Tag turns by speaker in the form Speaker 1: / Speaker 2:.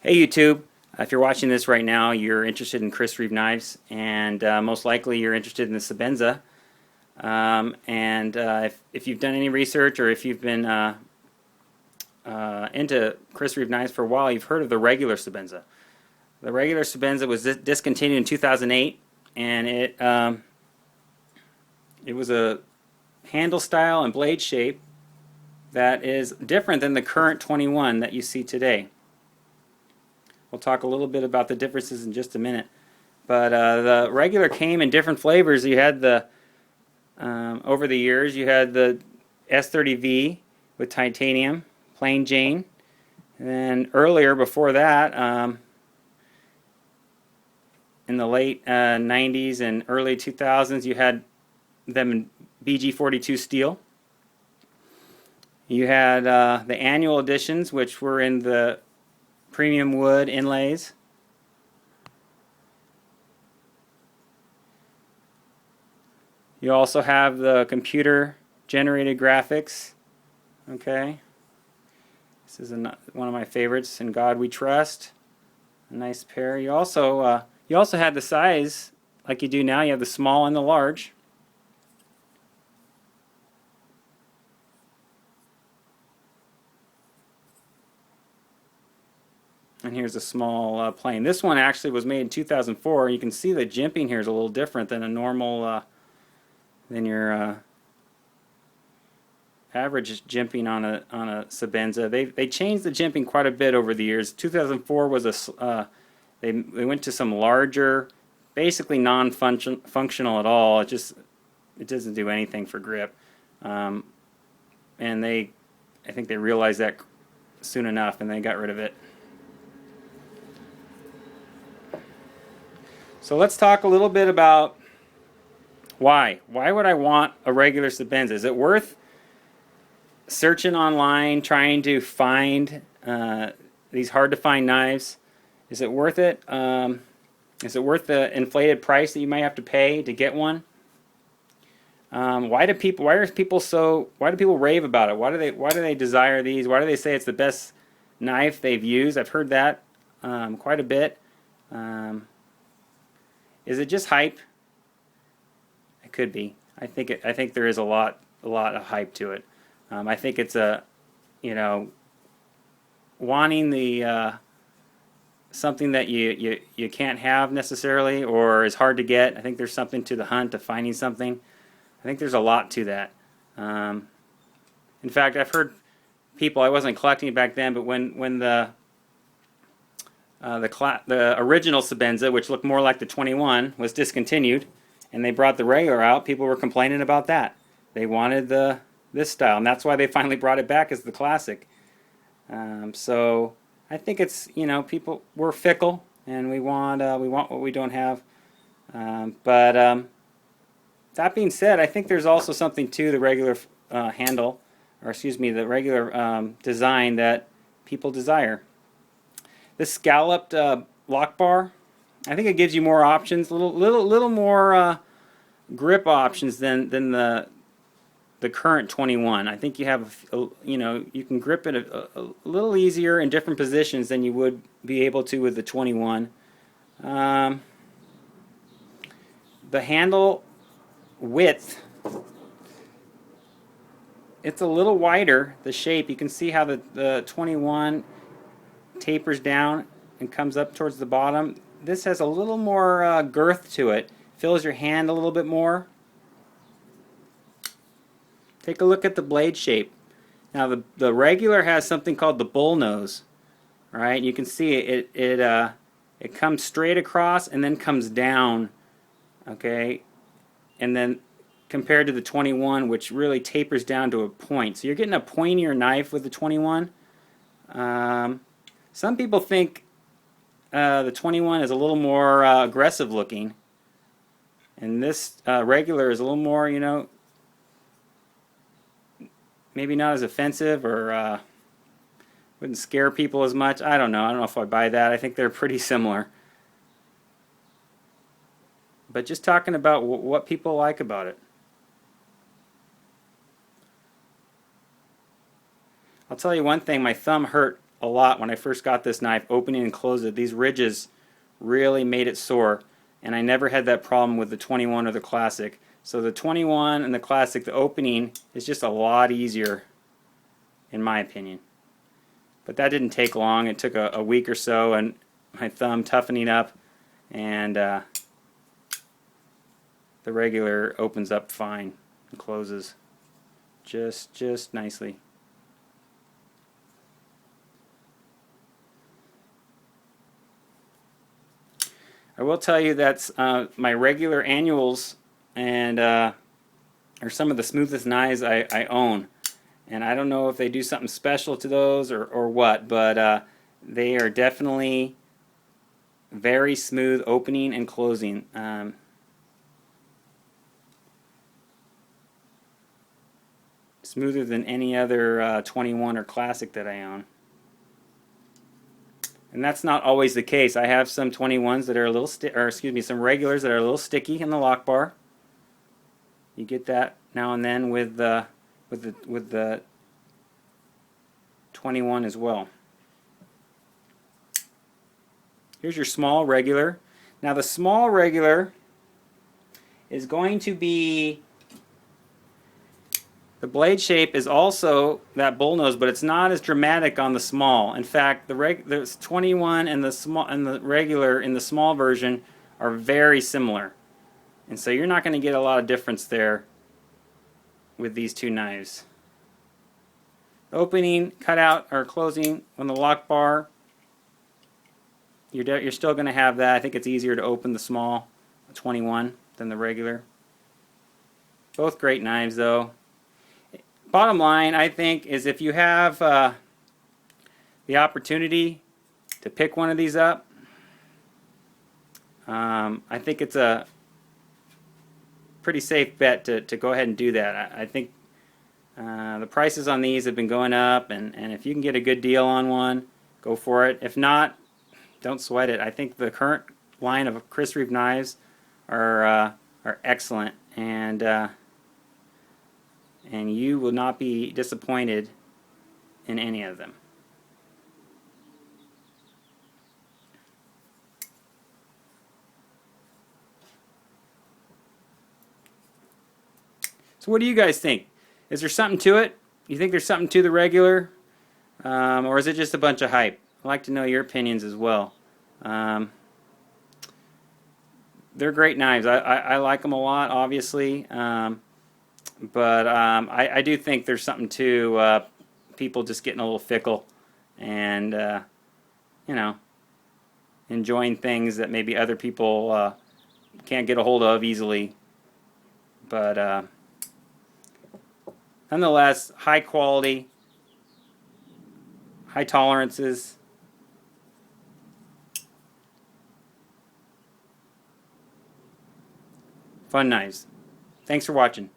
Speaker 1: Hey YouTube, if you're watching this right now, you're interested in Chris Reeve knives, and most likely you're interested in the Sebenza. If you've done any research or if you've been into Chris Reeve knives for a while, you've heard of the Regular Sebenza. The Regular Sebenza was discontinued in 2008, and it was a handle style and blade shape that is different than the current 21 that you see today. We'll talk a little bit about the differences in just a minute. But the regular came in different flavors. You had the, over the years, you had the S30V with titanium, plain Jane. And then earlier, before that, in the late 90s and early 2000s, you had them in BG42 steel. You had the annual editions, which were in the premium wood inlays. You also have the computer generated graphics. Okay, this is one of my favorites. In God We Trust. A nice pair. You also had the size like you do now. You have the small and the large. And here's a small plane. This one actually was made in 2004. You can see the jimping here is a little different than a normal, than your average jimping on a Sebenza. They changed the jimping quite a bit over the years. 2004 was they went to some larger, basically non-functional at all. It doesn't do anything for grip. And I think they realized that soon enough, and they got rid of it. So let's talk a little bit about why. Why would I want a regular Sebenza? Is it worth searching online, trying to find these hard-to-find knives? Is it worth it? Is it worth the inflated price that you might have to pay to get one? Why do people rave about it? Why do they desire these? Why do they say it's the best knife they've used? I've heard that quite a bit. Is it just hype? It could be. I think there is a lot of hype to it. I think it's wanting the something that you can't have necessarily or is hard to get. I think there's something to the hunt of finding something. I think there's a lot to that. In fact, I've heard people. I wasn't collecting it back then, but when the original Sebenza, which looked more like the 21, was discontinued, and they brought the regular out, people were complaining about that. They wanted this style, and that's why they finally brought it back as the classic. So I think it's, we're fickle, and we want what we don't have. But that being said, I think there's also something to the regular handle, or excuse me, the regular design that people desire. This scalloped lock bar, I think it gives you more options, little more grip options than the current 21. I think you have you can grip it a little easier in different positions than you would be able to with the 21. The handle width, it's a little wider. The shape, you can see how the 21 tapers down and comes up towards the bottom. This has a little more girth to it. Fills your hand a little bit more. Take a look at the blade shape. Now the regular has something called the bull nose. Right? You can see it comes straight across and then comes down. Okay? And then compared to the 21, which really tapers down to a point. So you're getting a pointier knife with the 21. Some people think the 21 is a little more aggressive looking, and this regular is a little more, maybe not as offensive, or wouldn't scare people as much. I don't know if I buy that. I think they're pretty similar. But just talking about what people like about it. I'll tell you one thing, my thumb hurt a lot when I first got this knife, opening and closing it. These ridges really made it sore, and I never had that problem with the 21 or the Classic. So the 21 and the Classic, the opening is just a lot easier in my opinion. But that didn't take long. It took a week or so, and my thumb toughening up, and the regular opens up fine and closes just nicely. I will tell you that my regular annuals and are some of the smoothest knives I own. And I don't know if they do something special to those or what, but they are definitely very smooth opening and closing. Smoother than any other 21 or Classic that I own. And that's not always the case. I have some 21s that are a little some regulars that are a little sticky in the lock bar. You get that now and then with the 21 as well. Here's your small regular. Now the small regular is going to be, the blade shape is also that bullnose, but it's not as dramatic on the small. In fact, the 21 and the regular in the small version are very similar. And so you're not going to get a lot of difference there with these two knives. Opening, cutout, or closing on the lock bar, you're still going to have that. I think it's easier to open the small 21 than the regular. Both great knives though. Bottom line, I think, is if you have the opportunity to pick one of these up, I think it's a pretty safe bet to go ahead and do that. I think the prices on these have been going up, and if you can get a good deal on one, go for it. If not, don't sweat it. I think the current line of Chris Reeve knives are excellent, and you will not be disappointed in any of them. So what do you guys think? Is there something to it? You think there's something to the regular? Or is it just a bunch of hype? I'd like to know your opinions as well. They're great knives. I like them a lot, obviously. But I do think there's something to people just getting a little fickle and, you know, enjoying things that maybe other people can't get a hold of easily. But nonetheless, high quality, high tolerances. Fun knives. Thanks for watching.